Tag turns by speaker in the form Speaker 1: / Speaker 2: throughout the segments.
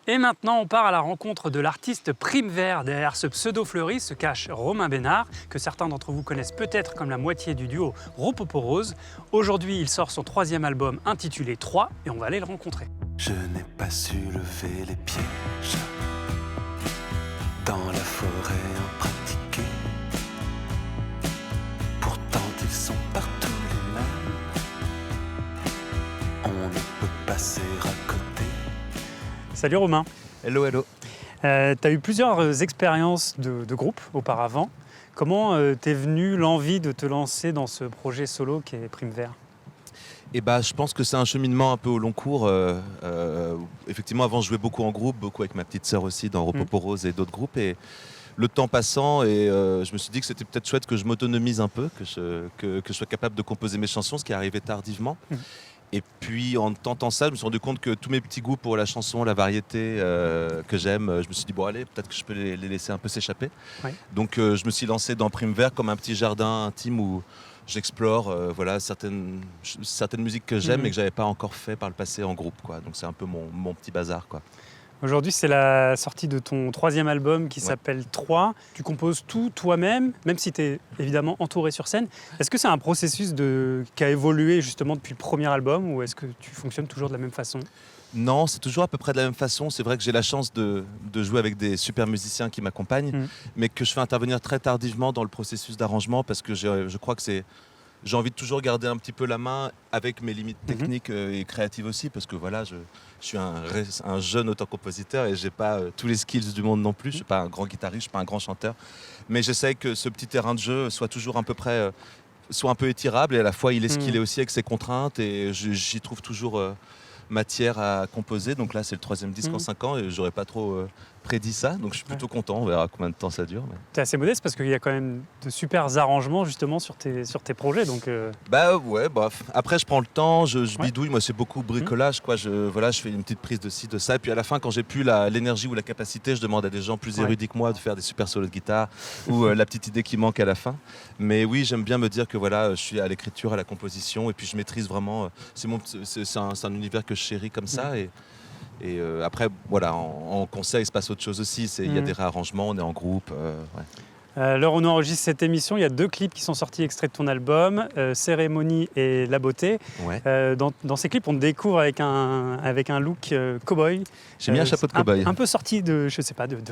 Speaker 1: Et maintenant, on part à la rencontre de l'artiste Prime Vert. Derrière ce pseudo-fleuri se cache Romain Bénard, que certains d'entre vous connaissent peut-être comme la moitié du duo Ropoporose. Aujourd'hui, il sort son 3e album intitulé 3 et on va aller le rencontrer.
Speaker 2: Je n'ai pas su lever les pieds dans la forêt impratiquée. Pourtant, ils sont partout les mêmes. On ne peut passer à côté.
Speaker 1: Salut Romain.
Speaker 3: Hello, hello.
Speaker 1: Tu as eu plusieurs expériences de groupe auparavant. Comment t'es venue l'envie de te lancer dans ce projet solo qui est Prime Vert ?
Speaker 3: Et je pense que c'est un cheminement un peu au long cours. Effectivement, avant, je jouais beaucoup en groupe, beaucoup avec ma petite sœur aussi dans Ropoporose et d'autres groupes. Et le temps passant, je me suis dit que c'était peut-être chouette que je m'autonomise un peu, que je sois capable de composer mes chansons, ce qui est arrivé tardivement. Et puis en tentant ça, je me suis rendu compte que tous mes petits goûts pour la chanson, la variété que j'aime, je me suis dit bon allez, peut-être que je peux les laisser un peu s'échapper. Ouais. Donc je me suis lancé dans Prime Vert comme un petit jardin intime où j'explore certaines musiques que j'aime et que j'avais pas encore fait par le passé en groupe, quoi. Donc c'est un peu mon petit bazar, quoi. Aujourd'hui,
Speaker 1: c'est la sortie de ton 3e album qui s'appelle 3. Tu composes tout toi-même, même si tu es évidemment entouré sur scène. Est-ce que c'est un processus qui a évolué justement depuis le premier album ou est-ce que tu fonctionnes toujours de la même façon ?
Speaker 3: Non, c'est toujours à peu près de la même façon. C'est vrai que j'ai la chance de jouer avec des super musiciens qui m'accompagnent, mais que je fais intervenir très tardivement dans le processus d'arrangement parce que je crois que j'ai envie de toujours garder un petit peu la main avec mes limites techniques et créatives aussi, parce que voilà, je suis un jeune auteur-compositeur et j'ai pas tous les skills du monde non plus. Je suis pas un grand guitariste, je suis pas un grand chanteur, mais j'essaie que ce petit terrain de jeu soit toujours à peu près, soit un peu étirable et à la fois il est ce qu'il est aussi avec ses contraintes et j'y trouve toujours matière à composer. Donc là, c'est le 3e disque en 5 ans et j'aurais pas trop prédit ça, donc je suis plutôt content. On verra combien de temps ça dure. Mais...
Speaker 1: T'es assez modeste parce qu'il y a quand même de super arrangements justement sur tes projets. Donc
Speaker 3: après, je prends le temps, je bidouille. Moi, c'est beaucoup bricolage, quoi. Je fais une petite prise de ci, de ça. Et puis à la fin, quand j'ai plus l'énergie ou la capacité, je demande à des gens plus érudits que moi de faire des super solos de guitare ou la petite idée qui manque à la fin. Mais oui, j'aime bien me dire que je suis à l'écriture, à la composition, et puis je maîtrise vraiment. C'est un univers que je chéris comme ça. Et après, en concert, il se passe autre chose aussi. Il y a des réarrangements, on est en groupe.
Speaker 1: L'heure où on enregistre cette émission, il y a 2 clips qui sont sortis extraits de ton album, Cérémonie et La Beauté. Ouais. Dans ces clips, on te découvre avec un look cow-boy.
Speaker 3: J'ai mis un chapeau de cow-boy.
Speaker 1: Un peu sorti de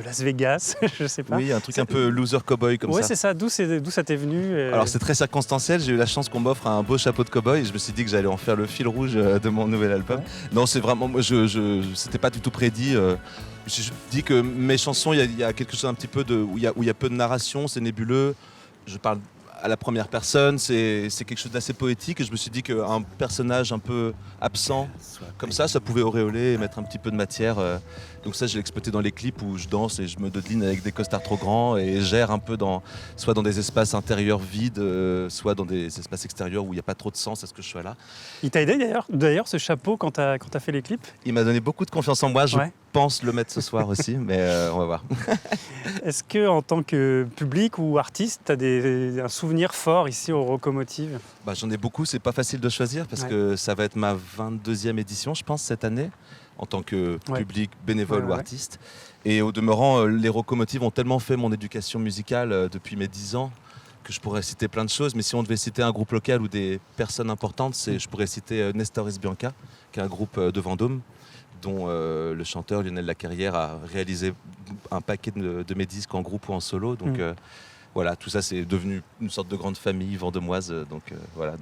Speaker 1: Las Vegas, je sais pas.
Speaker 3: Oui, un truc un peu loser cow-boy comme ça.
Speaker 1: Oui, c'est ça. D'où ça t'est venu
Speaker 3: Alors c'est très circonstanciel. J'ai eu la chance qu'on m'offre un beau chapeau de cow-boy et je me suis dit que j'allais en faire le fil rouge de mon nouvel album. Ouais. Non, c'est vraiment... c'était pas du tout prédit. Je dis que mes chansons, il y a quelque chose un petit peu où il y a peu de narration, c'est nébuleux. Je parle à la première personne, c'est quelque chose d'assez poétique. Et je me suis dit qu'un personnage un peu absent, comme ça pouvait auréoler et mettre un petit peu de matière. Donc ça, je l'ai exploité dans les clips où je danse et je me dodeline avec des costards trop grands et gère un peu soit dans des espaces intérieurs vides, soit dans des espaces extérieurs où il n'y a pas trop de sens à ce que je sois là.
Speaker 1: Il t'a aidé d'ailleurs ce chapeau quand t'as fait les clips ?
Speaker 3: Il m'a donné beaucoup de confiance en moi. Je pense le mettre ce soir aussi, mais on va voir.
Speaker 1: Est-ce que en tant que public ou artiste, tu as un souvenir fort ici au Rocomotive ?
Speaker 3: J'en ai beaucoup, c'est pas facile de choisir parce que ça va être ma 22e édition, je pense, cette année, en tant que public, bénévole ou artiste. Et au demeurant, les Rocomotives ont tellement fait mon éducation musicale depuis mes 10 ans que je pourrais citer plein de choses. Mais si on devait citer un groupe local ou des personnes importantes, je pourrais citer Nestoris Bianca, qui est un groupe de Vendôme, dont le chanteur Lionel Lacarrière a réalisé un paquet de mes disques en groupe ou en solo. Donc tout ça c'est devenu une sorte de grande famille vendômoise. Donc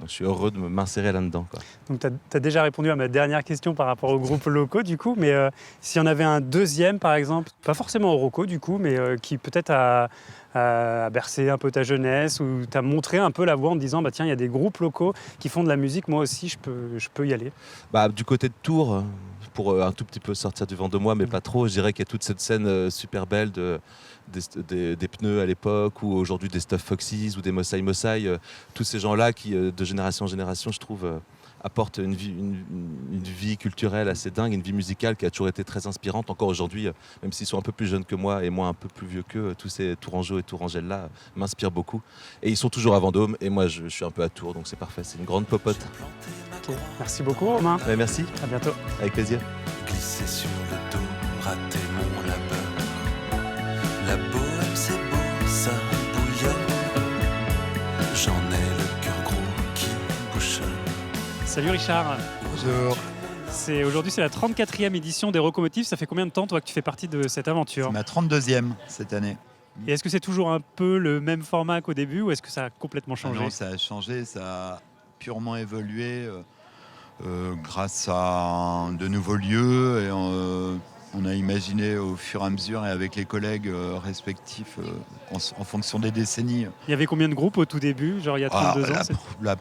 Speaker 3: je suis heureux de m'insérer là-dedans, quoi.
Speaker 1: Donc tu as déjà répondu à ma dernière question par rapport aux groupes locaux du coup, mais s'il y en avait un deuxième par exemple, pas forcément au Roco du coup, mais qui peut-être a bercé un peu ta jeunesse ou t'a montré un peu la voie en te disant tiens, il y a des groupes locaux qui font de la musique, moi aussi je peux y aller.
Speaker 3: Du côté de Tours, pour un tout petit peu sortir du Vendômois, mais pas trop, je dirais qu'il y a toute cette scène super belle des pneus à l'époque, ou aujourd'hui des Stuff Foxys ou des Mossai Mossai, tous ces gens-là qui, de génération en génération, je trouve, apportent une vie culturelle assez dingue, une vie musicale qui a toujours été très inspirante. Encore aujourd'hui, même s'ils sont un peu plus jeunes que moi et moi un peu plus vieux qu'eux, tous ces Tourangeaux et Tourangelles-là m'inspirent beaucoup. Et ils sont toujours à Vendôme, et moi je suis un peu à Tours, donc c'est parfait, c'est une grande popote.
Speaker 1: Okay. Merci beaucoup Romain.
Speaker 3: Merci.
Speaker 1: À bientôt.
Speaker 3: Avec plaisir.
Speaker 2: Glisser sur le dos raté mon labeur. La bohème c'est beau, ça bouillonne. J'en ai le cœur gros qui bouchonne.
Speaker 1: Salut Richard.
Speaker 4: Bonjour.
Speaker 1: Aujourd'hui, c'est la 34e édition des Rocomotives. Ça fait combien de temps, toi, que tu fais partie de cette aventure?
Speaker 4: C'est ma 32e cette année.
Speaker 1: Et est-ce que c'est toujours un peu le même format qu'au début ou est-ce que ça a complètement
Speaker 4: Ah
Speaker 1: changé?
Speaker 4: non, ça a changé, ça a purement évolué grâce à de nouveaux lieux. Et, on a imaginé au fur et à mesure et avec les collègues respectifs en fonction des décennies.
Speaker 1: Il y avait combien de groupes au tout début, genre il y a 32 ans?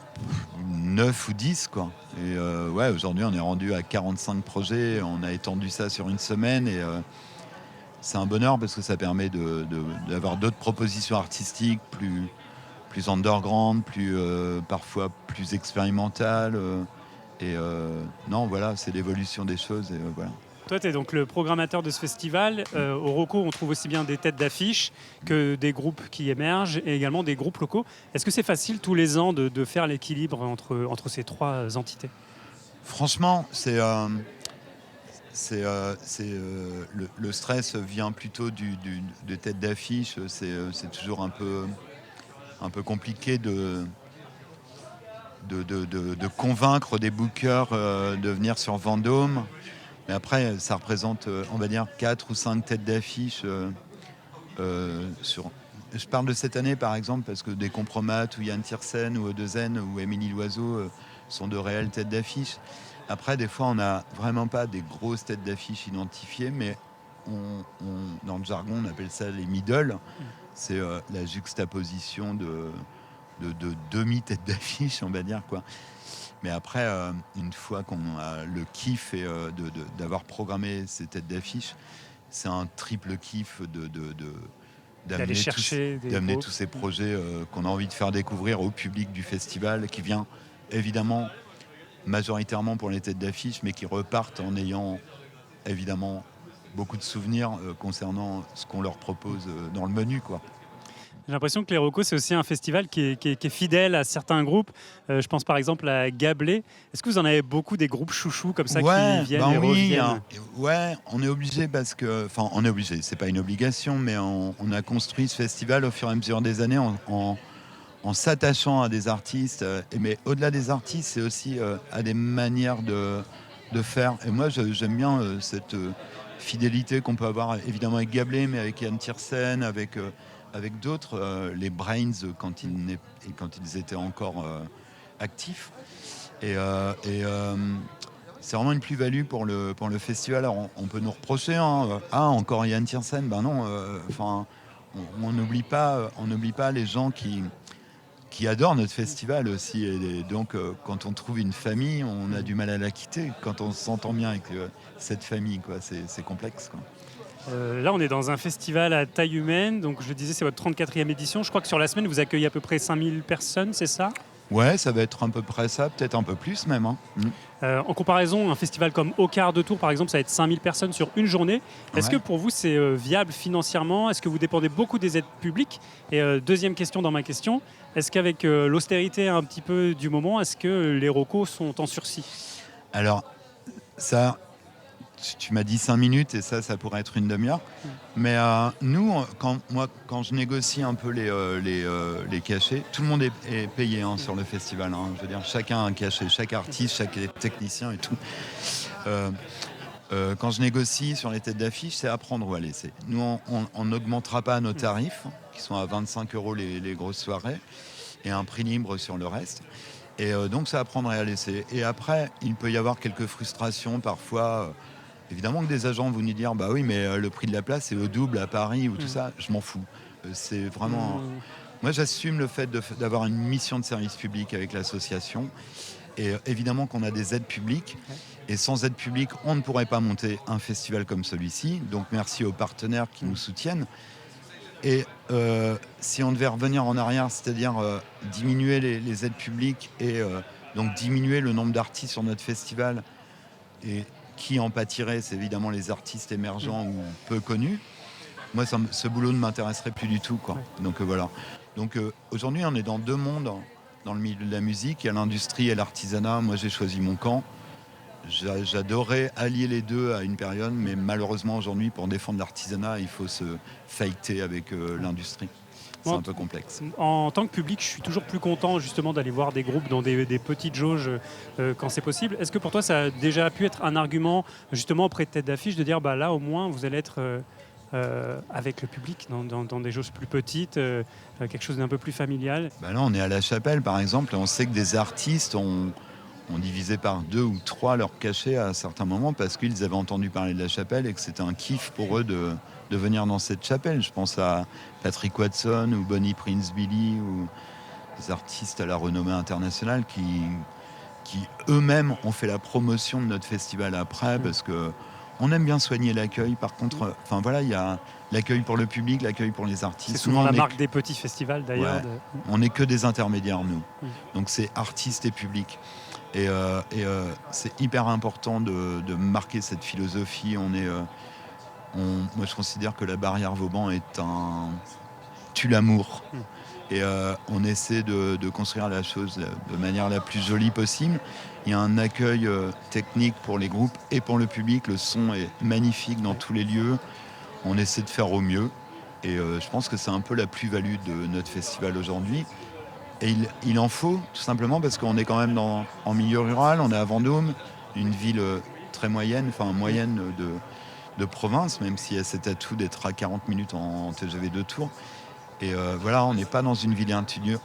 Speaker 4: 9 ou 10 quoi. Et ouais, aujourd'hui on est rendu à 45 projets, on a étendu ça sur une semaine et c'est un bonheur parce que ça permet d'avoir d'autres propositions artistiques plus underground, parfois plus expérimentales. Non, voilà, c'est l'évolution des choses. Et, voilà.
Speaker 1: Toi, tu es donc le programmateur de ce festival. Au Roco, on trouve aussi bien des têtes d'affiche que des groupes qui émergent et également des groupes locaux. Est-ce que c'est facile tous les ans de faire l'équilibre entre ces trois entités?
Speaker 4: Franchement, le stress vient plutôt de tête d'affiche. C'est toujours un peu compliqué de convaincre des bookers de venir sur Vendôme. Mais après, ça représente, on va dire, 4 ou 5 têtes d'affiche. Je parle de cette année, par exemple, parce que des Compromates, ou Yann Tiersen, ou Odezen, ou Émilie Loiseau sont de réelles têtes d'affiche. Après, des fois, on n'a vraiment pas des grosses têtes d'affiche identifiées, mais dans le jargon, on appelle ça les middle. C'est la juxtaposition de demi-têtes d'affiche, on va dire, quoi. Mais après, une fois qu'on a le kiff d'avoir programmé ces têtes d'affiche, c'est un triple kiff d'amener tous ces projets qu'on a envie de faire découvrir au public du festival, qui vient évidemment majoritairement pour les têtes d'affiche, mais qui repartent en ayant évidemment beaucoup de souvenirs concernant ce qu'on leur propose dans le menu, quoi.
Speaker 1: J'ai l'impression que les Roco, c'est aussi un festival qui est fidèle à certains groupes. Je pense par exemple à Gablé. Est-ce que vous en avez beaucoup des groupes chouchous comme ça qui viennent et reviennent?
Speaker 4: Ouais, on est obligé parce que... Enfin, on est obligé, c'est pas une obligation, mais on a construit ce festival au fur et à mesure des années en s'attachant à des artistes. Mais au-delà des artistes, c'est aussi à des manières de faire. Et moi, j'aime bien cette fidélité qu'on peut avoir évidemment avec Gablé, mais avec Yann Tiersen, avec d'autres, les Brains quand ils étaient encore actifs. Et c'est vraiment une plus-value pour le festival. Alors on peut nous reprocher, encore Yann Tiersen, ben non, on n'oublie pas les gens qui adorent notre festival aussi. Et donc quand on trouve une famille, on a du mal à la quitter. Quand on s'entend bien avec cette famille, quoi, c'est complexe, quoi.
Speaker 1: Là, on est dans un festival à taille humaine. Donc, je le disais, c'est votre 34e édition. Je crois que sur la semaine, vous accueillez à peu près 5000 personnes, c'est ça?
Speaker 4: Ouais, ça va être à peu près ça, peut-être un peu plus même.
Speaker 1: En comparaison, un festival comme Au Quart de Tour, par exemple, ça va être 5000 personnes sur une journée. Est-ce que pour vous, c'est viable financièrement? Est-ce que vous dépendez beaucoup des aides publiques? Et deuxième question dans ma question, est-ce qu'avec l'austérité un petit peu du moment, est-ce que les Roco sont en sursis?
Speaker 4: Alors, ça... Tu m'as dit 5 minutes et ça pourrait être une demi-heure. Mais nous, quand je négocie un peu les cachets, tout le monde est payé sur le festival. Je veux dire, chacun a un cachet, chaque artiste, chaque technicien et tout. Quand je négocie sur les têtes d'affiche, c'est à prendre ou à laisser. Nous, on n'augmentera pas nos tarifs, qui sont à 25 € les grosses soirées, et un prix libre sur le reste. Et donc, c'est à prendre et à laisser. Et après, il peut y avoir quelques frustrations parfois. Évidemment que des agents vont nous dire bah oui, mais le prix de la place est au double à Paris ou tout ça. Je m'en fous. C'est vraiment. Moi, j'assume le fait d'avoir une mission de service public avec l'association. Et évidemment qu'on a des aides publiques. Et sans aide publique, on ne pourrait pas monter un festival comme celui-ci. Donc, merci aux partenaires qui nous soutiennent. Et si on devait revenir en arrière, c'est-à-dire diminuer les aides publiques et donc diminuer le nombre d'artistes sur notre festival, et qui en pâtirait, c'est évidemment les artistes émergents ou peu connus. Moi, ce boulot ne m'intéresserait plus du tout, quoi. Donc voilà. Donc aujourd'hui, on est dans deux mondes dans le milieu de la musique. Il y a l'industrie et l'artisanat. Moi, j'ai choisi mon camp. J'adorais allier les deux à une période, mais malheureusement aujourd'hui, pour défendre l'artisanat, il faut se fighter avec l'industrie. C'est
Speaker 1: Bon,
Speaker 4: un peu complexe.
Speaker 1: En tant que public, je suis toujours plus content justement d'aller voir des groupes dans des petites jauges quand c'est possible. Est-ce que pour toi, ça a déjà pu être un argument justement auprès de tête d'affiche de dire bah là au moins vous allez être avec le public dans des jauges plus petites, quelque chose d'un peu plus familial?
Speaker 4: Bah là, on est à La Chapelle, par exemple, et on sait que des artistes ont divisé par 2 ou 3 leur cachet à certains moments parce qu'ils avaient entendu parler de La Chapelle et que c'était un kiff pour eux de venir dans cette chapelle. Je pense à Patrick Watson ou Bonnie Prince Billy ou des artistes à la renommée internationale qui eux-mêmes ont fait la promotion de notre festival après parce que on aime bien soigner l'accueil. Par contre, il y a l'accueil pour le public, l'accueil pour les artistes.
Speaker 1: C'est souvent
Speaker 4: Nous,
Speaker 1: la
Speaker 4: on est
Speaker 1: marque des petits festivals d'ailleurs.
Speaker 4: Ouais. On n'est que des intermédiaires, nous. Donc c'est artistes et public. Et c'est hyper important de marquer cette philosophie. Moi, je considère que la barrière Vauban est un tue l'amour. Et on essaie de construire la chose de manière la plus jolie possible. Il y a un accueil technique pour les groupes et pour le public. Le son est magnifique dans tous les lieux. On essaie de faire au mieux. Et je pense que c'est un peu la plus-value de notre festival aujourd'hui. Et il en faut, tout simplement, parce qu'on est quand même en milieu rural. On est à Vendôme, une ville très moyenne, de province, même si elle a cet atout d'être à 40 minutes en TGV de Tours. Et on n'est pas dans une ville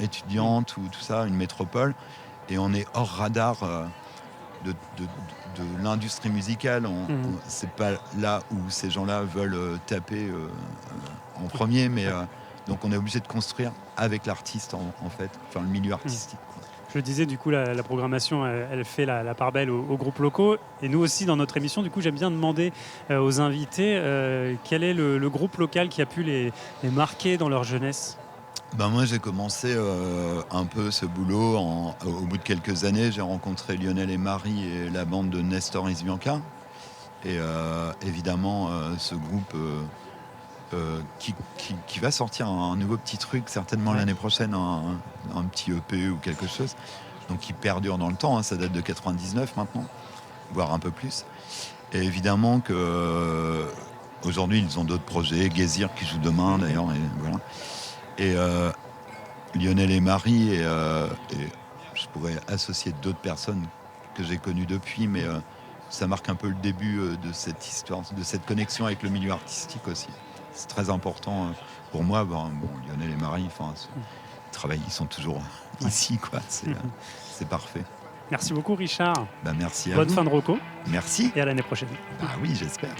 Speaker 4: étudiante ou tout ça, une métropole. Et on est hors radar de l'industrie musicale. C'est pas là où ces gens-là veulent taper en premier, mais donc on est obligé de construire avec l'artiste, en fait, le milieu artistique.
Speaker 1: Je le disais, du coup, la programmation, elle fait la part belle aux groupes locaux. Et nous aussi, dans notre émission, du coup, j'aime bien demander aux invités quel est le groupe local qui a pu les marquer dans leur jeunesse.
Speaker 4: Moi, j'ai commencé un peu ce boulot au bout de quelques années. J'ai rencontré Lionel et Marie et la bande de Nestor Isbianca. Et évidemment, ce groupe qui va sortir un nouveau petit truc, certainement l'année prochaine, un petit EP ou quelque chose. Donc, qui perdure dans le temps. Ça date de 99 maintenant, voire un peu plus. Et évidemment qu'aujourd'hui, ils ont d'autres projets. Gézir qui joue demain, d'ailleurs. Et voilà. Et Lionel et Marie, et je pourrais associer d'autres personnes que j'ai connues depuis, mais ça marque un peu le début de cette histoire, de cette connexion avec le milieu artistique aussi. C'est très important pour moi. Lionel et Marie, ils sont toujours ici, quoi. C'est parfait.
Speaker 1: Merci beaucoup, Richard.
Speaker 4: Merci à
Speaker 1: Bonne
Speaker 4: vous.
Speaker 1: fin de Roco.
Speaker 4: Merci.
Speaker 1: Et à l'année prochaine.
Speaker 4: Oui, j'espère.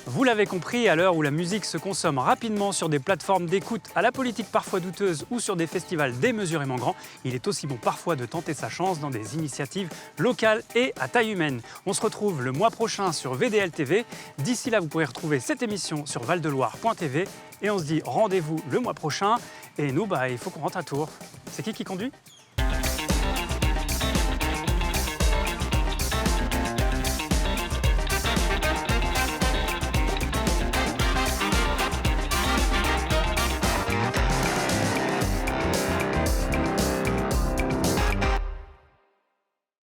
Speaker 1: Vous l'avez compris, à l'heure où la musique se consomme rapidement sur des plateformes d'écoute à la politique parfois douteuse ou sur des festivals démesurément grands, il est aussi bon parfois de tenter sa chance dans des initiatives locales et à taille humaine. On se retrouve le mois prochain sur VDL TV. D'ici là, vous pourrez retrouver cette émission sur valdeloire.tv et on se dit rendez-vous le mois prochain. Et nous, il faut qu'on rentre à Tours. C'est qui conduit ?